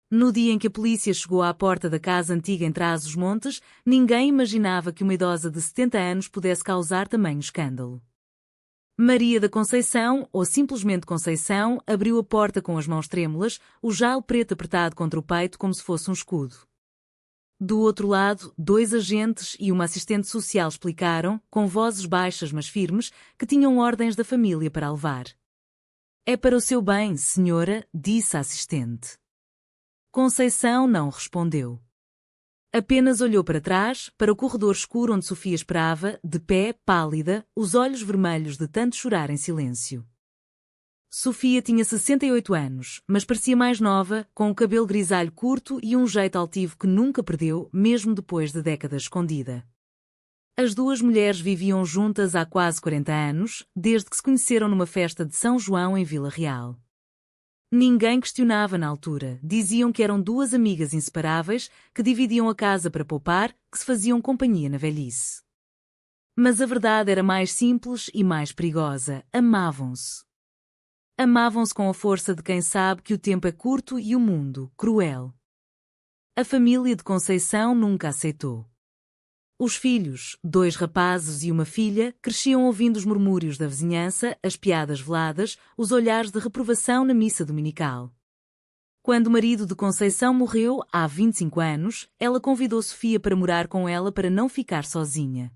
No dia em que a polícia chegou à porta da casa antiga em Trás-os-Montes, ninguém imaginava que uma idosa de 70 anos pudesse causar tamanho escândalo. Maria da Conceição, ou simplesmente Conceição, abriu a porta com as mãos trêmulas, o jale preto apertado contra o peito como se fosse um escudo. Do outro lado, 2 agentes e uma assistente social explicaram, com vozes baixas mas firmes, que tinham ordens da família para a levar. "É para o seu bem, senhora", disse a assistente. Conceição não respondeu. Apenas olhou para trás, para o corredor escuro onde Sofia esperava, de pé, pálida, os olhos vermelhos de tanto chorar em silêncio. Sofia tinha 68 anos, mas parecia mais nova, com o cabelo grisalho curto e um jeito altivo que nunca perdeu, mesmo depois de décadas escondida. As duas mulheres viviam juntas há quase 40 anos, desde que se conheceram numa festa de São João em Vila Real. Ninguém questionava na altura, diziam que eram 2 amigas inseparáveis, que dividiam a casa para poupar, que se faziam companhia na velhice. Mas a verdade era mais simples e mais perigosa: amavam-se. Amavam-se com a força de quem sabe que o tempo é curto e o mundo, cruel. A família de Conceição nunca aceitou. Os filhos, 2 rapazes e uma filha, cresciam ouvindo os murmúrios da vizinhança, as piadas veladas, os olhares de reprovação na missa dominical. Quando o marido de Conceição morreu, há 25 anos, ela convidou Sofia para morar com ela para não ficar sozinha.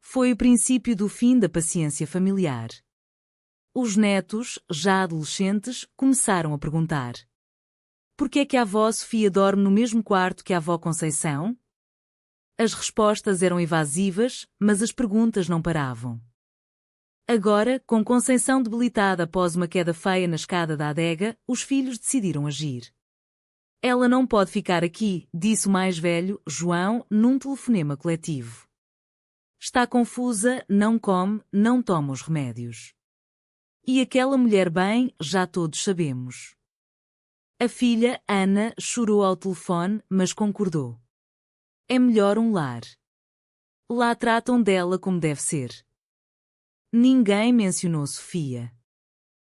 Foi o princípio do fim da paciência familiar. Os netos, já adolescentes, começaram a perguntar: "Por que é que a avó Sofia dorme no mesmo quarto que a avó Conceição?" As respostas eram evasivas, mas as perguntas não paravam. Agora, com Conceição debilitada após uma queda feia na escada da adega, os filhos decidiram agir. "Ela não pode ficar aqui", disse o mais velho, João, num telefonema coletivo. "Está confusa, não come, não toma os remédios. E aquela mulher bem, já todos sabemos." A filha, Ana, chorou ao telefone, mas concordou. "É melhor um lar. Lá tratam dela como deve ser." Ninguém mencionou Sofia.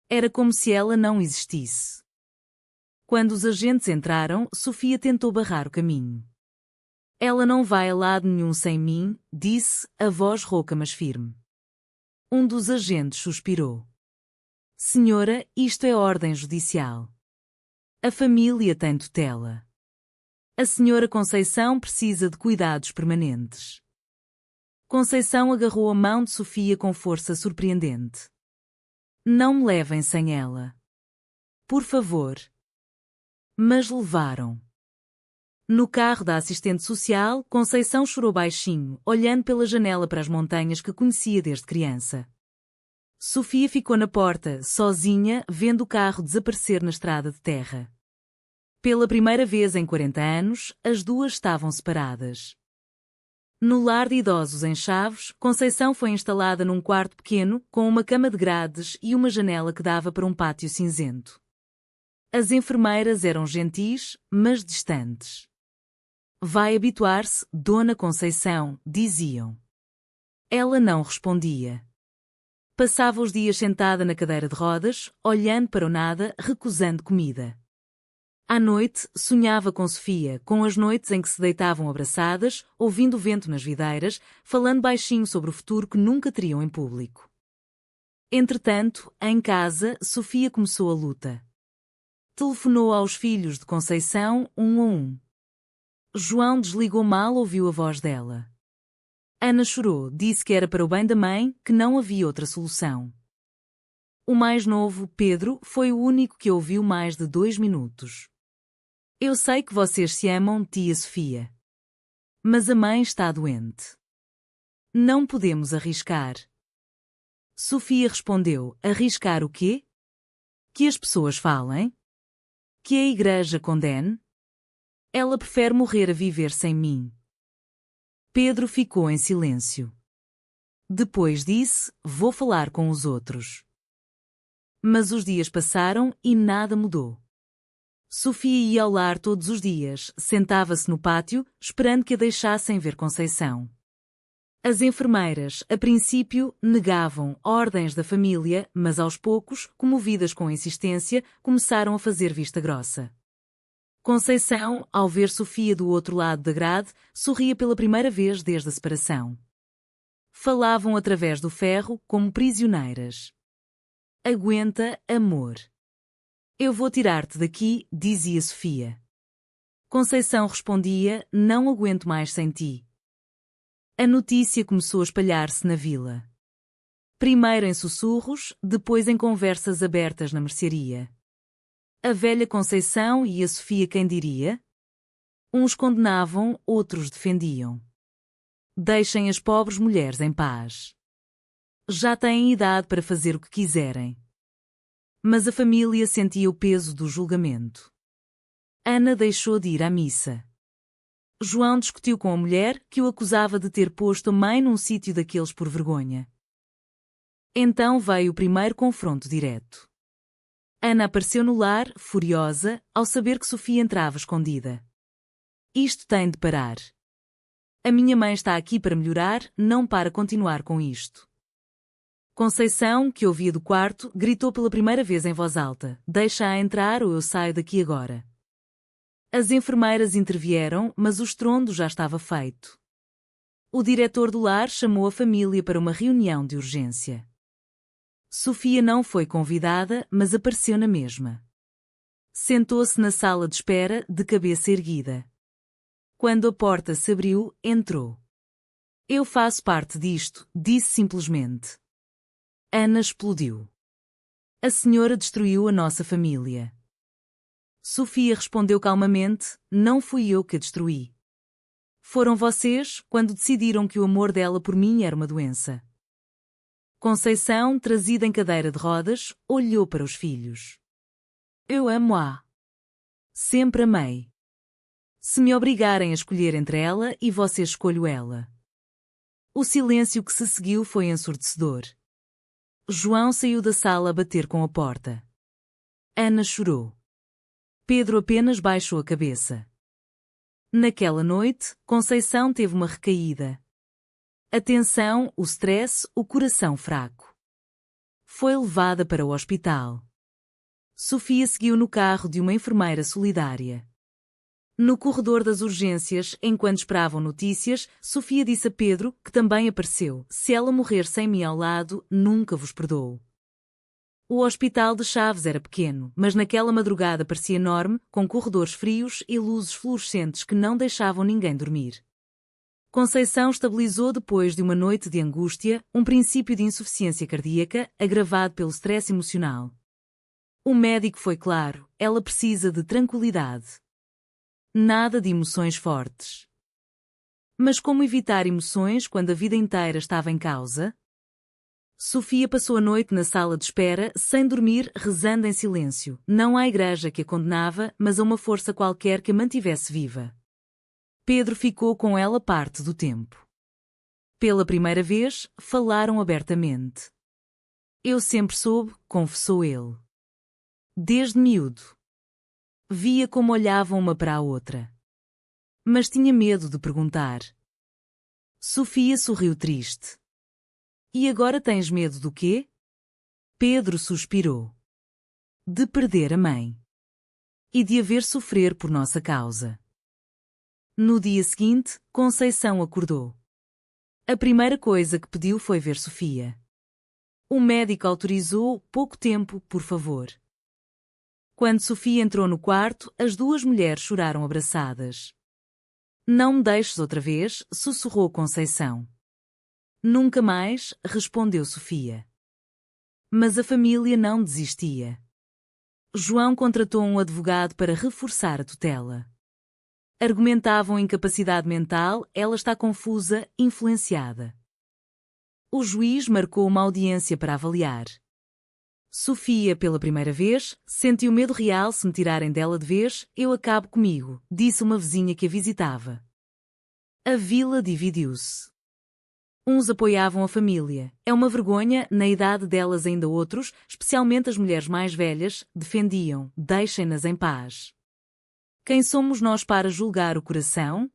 Era como se ela não existisse. Quando os agentes entraram, Sofia tentou barrar o caminho. "Ela não vai a lado nenhum sem mim", disse, a voz rouca mas firme. Um dos agentes suspirou. "Senhora, isto é ordem judicial. A família tem tutela. A senhora Conceição precisa de cuidados permanentes." Conceição agarrou a mão de Sofia com força surpreendente. "Não me levem sem ela. Por favor." Mas levaram. No carro da assistente social, Conceição chorou baixinho, olhando pela janela para as montanhas que conhecia desde criança. Sofia ficou na porta, sozinha, vendo o carro desaparecer na estrada de terra. Pela primeira vez em 40 anos, as duas estavam separadas. No lar de idosos em Chaves, Conceição foi instalada num quarto pequeno, com uma cama de grades e uma janela que dava para um pátio cinzento. As enfermeiras eram gentis, mas distantes. "Vai habituar-se, Dona Conceição", diziam. Ela não respondia. Passava os dias sentada na cadeira de rodas, olhando para o nada, recusando comida. À noite, sonhava com Sofia, com as noites em que se deitavam abraçadas, ouvindo o vento nas videiras, falando baixinho sobre o futuro que nunca teriam em público. Entretanto, em casa, Sofia começou a luta. Telefonou aos filhos de Conceição, um a um. João desligou mal, ouviu a voz dela. Ana chorou, disse que era para o bem da mãe, que não havia outra solução. O mais novo, Pedro, foi o único que ouviu mais de 2 minutos. "Eu sei que vocês se amam, tia Sofia. Mas a mãe está doente. Não podemos arriscar." Sofia respondeu: "Arriscar o quê? Que as pessoas falem? Que a igreja condene? Ela prefere morrer a viver sem mim." Pedro ficou em silêncio. Depois disse: "Vou falar com os outros." Mas os dias passaram e nada mudou. Sofia ia ao lar todos os dias, sentava-se no pátio, esperando que a deixassem ver Conceição. As enfermeiras, a princípio, negavam ordens da família, mas aos poucos, comovidas com a insistência, começaram a fazer vista grossa. Conceição, ao ver Sofia do outro lado da grade, sorria pela primeira vez desde a separação. Falavam através do ferro como prisioneiras. Aguenta, amor. Eu vou tirar-te daqui, dizia Sofia. Conceição respondia, não aguento mais sem ti. A notícia começou a espalhar-se na vila. Primeiro em sussurros, depois em conversas abertas na mercearia. A velha Conceição e a Sofia quem diria? Uns condenavam, outros defendiam. Deixem as pobres mulheres em paz. Já têm idade para fazer o que quiserem. Mas a família sentia o peso do julgamento. Ana deixou de ir à missa. João discutiu com a mulher que o acusava de ter posto a mãe num sítio daqueles por vergonha. Então veio o primeiro confronto direto. Ana apareceu no lar, furiosa, ao saber que Sofia entrava escondida. Isto tem de parar. A minha mãe está aqui para melhorar, não para continuar com isto. Conceição, que ouvia do quarto, gritou pela primeira vez em voz alta: deixa-a entrar ou eu saio daqui agora. As enfermeiras intervieram, mas o estrondo já estava feito. O diretor do lar chamou a família para uma reunião de urgência. Sofia não foi convidada, mas apareceu na mesma. Sentou-se na sala de espera, de cabeça erguida. Quando a porta se abriu, entrou. Eu faço parte disto, disse simplesmente. Ana explodiu. A senhora destruiu a nossa família. Sofia respondeu calmamente, não fui eu que a destruí. Foram vocês, quando decidiram que o amor dela por mim era uma doença. Conceição, trazida em cadeira de rodas, olhou para os filhos. Eu amo-a. Sempre amei. Se me obrigarem a escolher entre ela e você, escolho ela. O silêncio que se seguiu foi ensurdecedor. João saiu da sala a bater com a porta. Ana chorou. Pedro apenas baixou a cabeça. Naquela noite, Conceição teve uma recaída. A tensão, o stress, o coração fraco. Foi levada para o hospital. Sofia seguiu no carro de uma enfermeira solidária. No corredor das urgências, enquanto esperavam notícias, Sofia disse a Pedro, que também apareceu: se ela morrer sem mim ao lado, nunca vos perdoo. O hospital de Chaves era pequeno, mas naquela madrugada parecia enorme, com corredores frios e luzes fluorescentes que não deixavam ninguém dormir. Conceição estabilizou depois de uma noite de angústia, um princípio de insuficiência cardíaca, agravado pelo stress emocional. O médico foi claro: ela precisa de tranquilidade. Nada de emoções fortes. Mas como evitar emoções quando a vida inteira estava em causa? Sofia passou a noite na sala de espera, sem dormir, rezando em silêncio, não à igreja que a condenava, mas a uma força qualquer que a mantivesse viva. Pedro ficou com ela parte do tempo. Pela primeira vez, falaram abertamente. Eu sempre soube, confessou ele. Desde miúdo. Via como olhavam uma para a outra. Mas tinha medo de perguntar. Sofia sorriu triste. E agora tens medo do quê? Pedro suspirou. De perder a mãe. E de a ver sofrer por nossa causa. No dia seguinte, Conceição acordou. A primeira coisa que pediu foi ver Sofia. O médico autorizou, pouco tempo, por favor. Quando Sofia entrou no quarto, as duas mulheres choraram abraçadas. Não me deixes outra vez, sussurrou Conceição. Nunca mais, respondeu Sofia. Mas a família não desistia. João contratou um advogado para reforçar a tutela. Argumentavam incapacidade mental, ela está confusa, influenciada. O juiz marcou uma audiência para avaliar. Sofia, pela primeira vez, sentiu medo real se me tirarem dela de vez, eu acabo comigo, disse uma vizinha que a visitava. A vila dividiu-se. Uns apoiavam a família. É uma vergonha, na idade delas ainda outros, especialmente as mulheres mais velhas, defendiam, deixem-nas em paz. Quem somos nós para julgar o coração?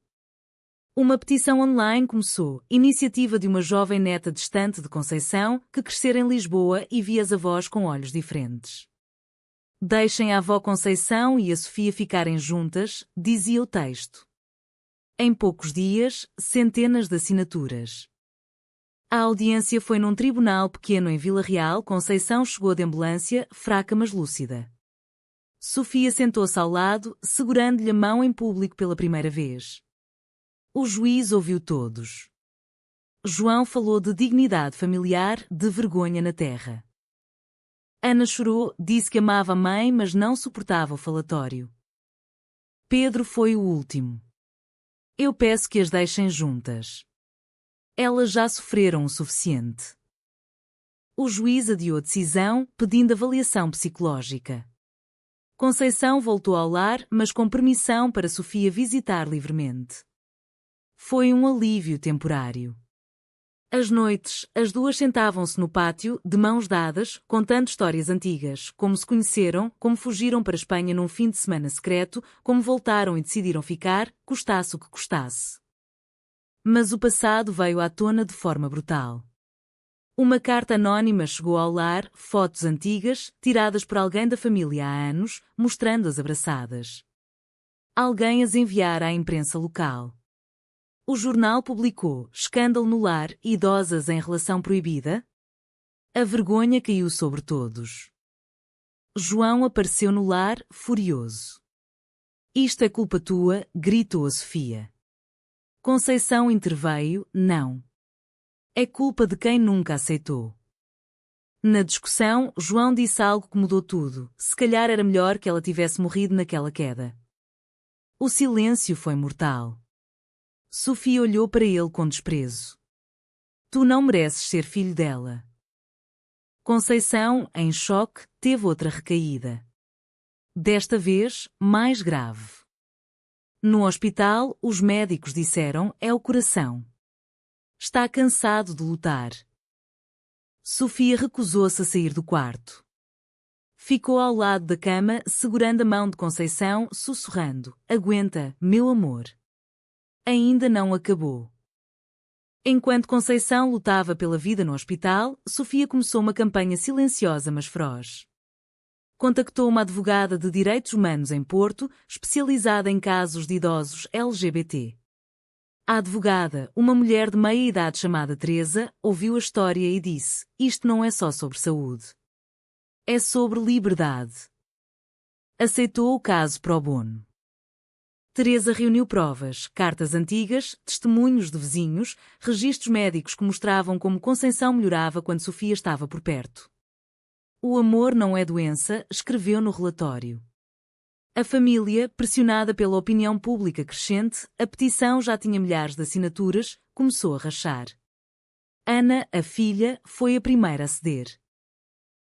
Uma petição online começou, iniciativa de uma jovem neta distante de Conceição, que crescera em Lisboa e via as avós com olhos diferentes. Deixem a avó Conceição e a Sofia ficarem juntas, dizia o texto. Em poucos dias, centenas de assinaturas. A audiência foi num tribunal pequeno em Vila Real. Conceição chegou de ambulância, fraca mas lúcida. Sofia sentou-se ao lado, segurando-lhe a mão em público pela primeira vez. O juiz ouviu todos. João falou de dignidade familiar, de vergonha na terra. Ana chorou, disse que amava a mãe, mas não suportava o falatório. Pedro foi o último. Eu peço que as deixem juntas. Elas já sofreram o suficiente. O juiz adiou a decisão, pedindo avaliação psicológica. Conceição voltou ao lar, mas com permissão para Sofia visitar livremente. Foi um alívio temporário. Às noites, as duas sentavam-se no pátio, de mãos dadas, contando histórias antigas, como se conheceram, como fugiram para a Espanha num fim de semana secreto, como voltaram e decidiram ficar, custasse o que custasse. Mas o passado veio à tona de forma brutal. Uma carta anónima chegou ao lar, fotos antigas, tiradas por alguém da família há anos, mostrando-as abraçadas. Alguém as enviara à imprensa local. O jornal publicou escândalo no lar, idosas em relação proibida. A vergonha caiu sobre todos. João apareceu no lar, furioso. Isto é culpa tua, gritou a Sofia. Conceição interveio, não. É culpa de quem nunca aceitou. Na discussão, João disse algo que mudou tudo. Se calhar era melhor que ela tivesse morrido naquela queda. O silêncio foi mortal. Sofia olhou para ele com desprezo. Tu não mereces ser filho dela. Conceição, em choque, teve outra recaída. Desta vez, mais grave. No hospital, os médicos disseram, é o coração. Está cansado de lutar. Sofia recusou-se a sair do quarto. Ficou ao lado da cama, segurando a mão de Conceição, sussurrando, aguenta, meu amor. Ainda não acabou. Enquanto Conceição lutava pela vida no hospital, Sofia começou uma campanha silenciosa mas feroz. Contactou uma advogada de direitos humanos em Porto, especializada em casos de idosos LGBT. A advogada, uma mulher de meia-idade chamada Teresa, ouviu a história e disse, isto não é só sobre saúde. É sobre liberdade. Aceitou o caso pro bono. Teresa reuniu provas, cartas antigas, testemunhos de vizinhos, registros médicos que mostravam como Conceição melhorava quando Sofia estava por perto. O amor não é doença, escreveu no relatório. A família, pressionada pela opinião pública crescente, a petição já tinha milhares de assinaturas, começou a rachar. Ana, a filha, foi a primeira a ceder.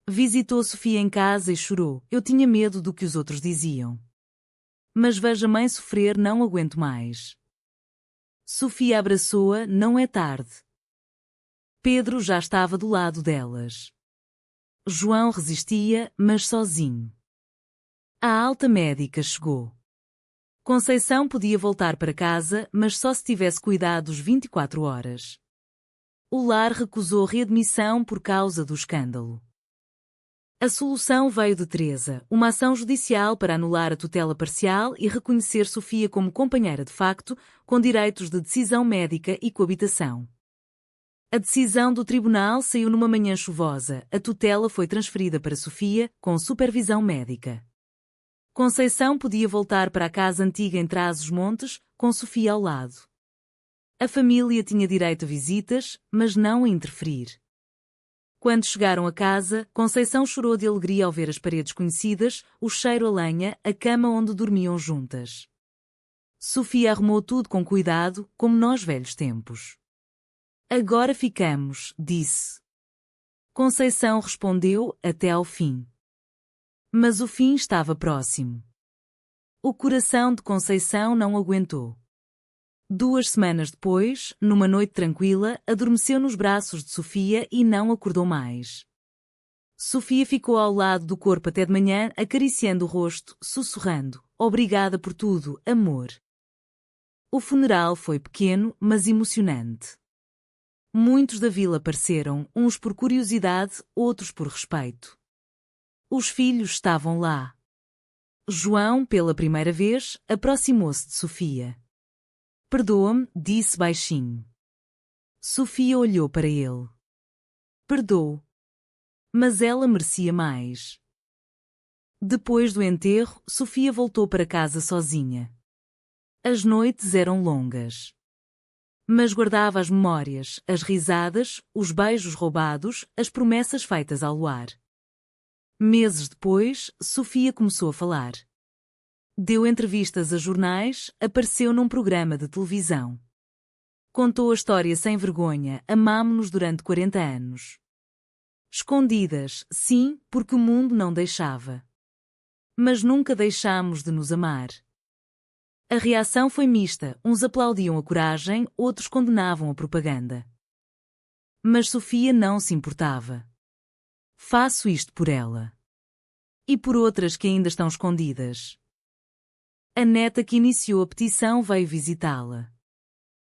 Visitou Sofia em casa e chorou, eu tinha medo do que os outros diziam. Mas veja a mãe sofrer, não aguento mais. Sofia abraçou-a, não é tarde. Pedro já estava do lado delas. João resistia, mas sozinho. A alta médica chegou. Conceição podia voltar para casa, mas só se tivesse cuidados 24 horas. O lar recusou readmissão por causa do escândalo. A solução veio de Teresa, uma ação judicial para anular a tutela parcial e reconhecer Sofia como companheira de facto, com direitos de decisão médica e coabitação. A decisão do tribunal saiu numa manhã chuvosa, a tutela foi transferida para Sofia, com supervisão médica. Conceição podia voltar para a casa antiga em Trás-os-Montes, com Sofia ao lado. A família tinha direito a visitas, mas não a interferir. Quando chegaram a casa, Conceição chorou de alegria ao ver as paredes conhecidas, o cheiro a lenha, a cama onde dormiam juntas. Sofia arrumou tudo com cuidado, como nós velhos tempos. Agora ficamos, disse. Conceição respondeu, até ao fim. Mas o fim estava próximo. O coração de Conceição não aguentou. 2 semanas depois, numa noite tranquila, adormeceu nos braços de Sofia e não acordou mais. Sofia ficou ao lado do corpo até de manhã, acariciando o rosto, sussurrando, obrigada por tudo, amor. O funeral foi pequeno, mas emocionante. Muitos da vila apareceram, uns por curiosidade, outros por respeito. Os filhos estavam lá. João, pela primeira vez, aproximou-se de Sofia. Perdoa-me, disse baixinho. Sofia olhou para ele. Perdoou. Mas ela merecia mais. Depois do enterro, Sofia voltou para casa sozinha. As noites eram longas. Mas guardava as memórias, as risadas, os beijos roubados, as promessas feitas ao luar. Meses depois, Sofia começou a falar. Deu entrevistas a jornais, apareceu num programa de televisão. Contou a história sem vergonha, amámo-nos durante 40 anos. Escondidas, sim, porque o mundo não deixava. Mas nunca deixámos de nos amar. A reação foi mista, uns aplaudiam a coragem, outros condenavam a propaganda. Mas Sofia não se importava. Faço isto por ela. E por outras que ainda estão escondidas. A neta que iniciou a petição veio visitá-la.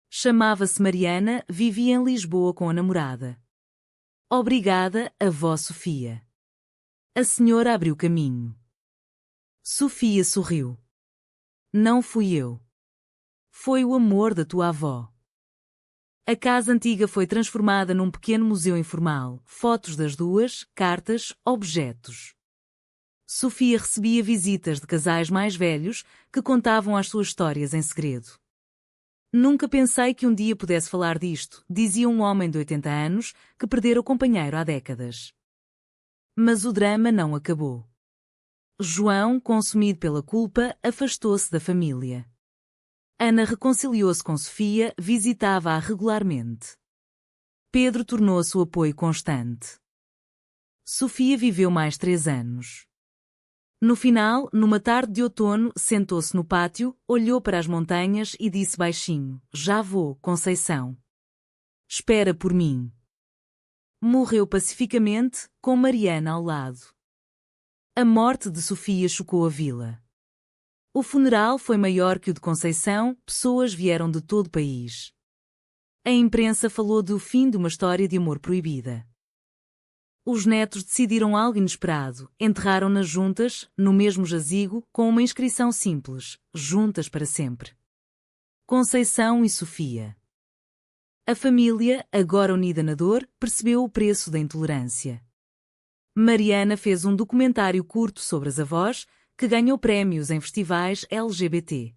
Chamava-se Mariana, vivia em Lisboa com a namorada. Obrigada, avó Sofia. A senhora abriu caminho. Sofia sorriu. Não fui eu. Foi o amor da tua avó. A casa antiga foi transformada num pequeno museu informal, fotos das duas, cartas, objetos. Sofia recebia visitas de casais mais velhos que contavam as suas histórias em segredo. Nunca pensei que um dia pudesse falar disto, dizia um homem de 80 anos que perdera o companheiro há décadas. Mas o drama não acabou. João, consumido pela culpa, afastou-se da família. Ana reconciliou-se com Sofia, visitava-a regularmente. Pedro tornou-se o apoio constante. Sofia viveu mais 3 anos. No final, numa tarde de outono, sentou-se no pátio, olhou para as montanhas e disse baixinho: Já vou, Conceição. Espera por mim. Morreu pacificamente, com Mariana ao lado. A morte de Sofia chocou a vila. O funeral foi maior que o de Conceição, pessoas vieram de todo o país. A imprensa falou do fim de uma história de amor proibida. Os netos decidiram algo inesperado, enterraram-nas juntas, no mesmo jazigo, com uma inscrição simples: juntas para sempre. Conceição e Sofia. A família, agora unida na dor, percebeu o preço da intolerância. Mariana fez um documentário curto sobre as avós, que ganhou prémios em festivais LGBT.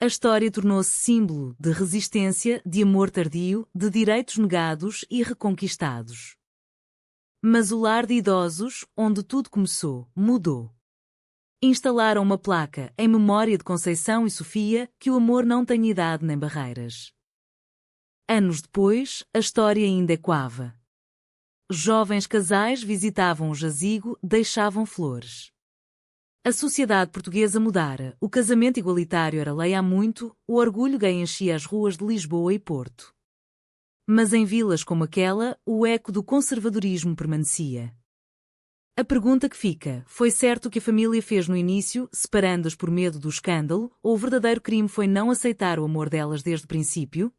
A história tornou-se símbolo de resistência, de amor tardio, de direitos negados e reconquistados. Mas o lar de idosos, onde tudo começou, mudou. Instalaram uma placa em memória de Conceição e Sofia que o amor não tem idade nem barreiras. Anos depois, a história ainda ecoava. Jovens casais visitavam o jazigo, deixavam flores. A sociedade portuguesa mudara, o casamento igualitário era lei há muito, o orgulho gay enchia as ruas de Lisboa e Porto. Mas em vilas como aquela, o eco do conservadorismo permanecia. A pergunta que fica: foi certo o que a família fez no início, separando-as por medo do escândalo, ou o verdadeiro crime foi não aceitar o amor delas desde o princípio?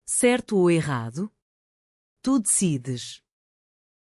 Certo ou errado? Tu decides.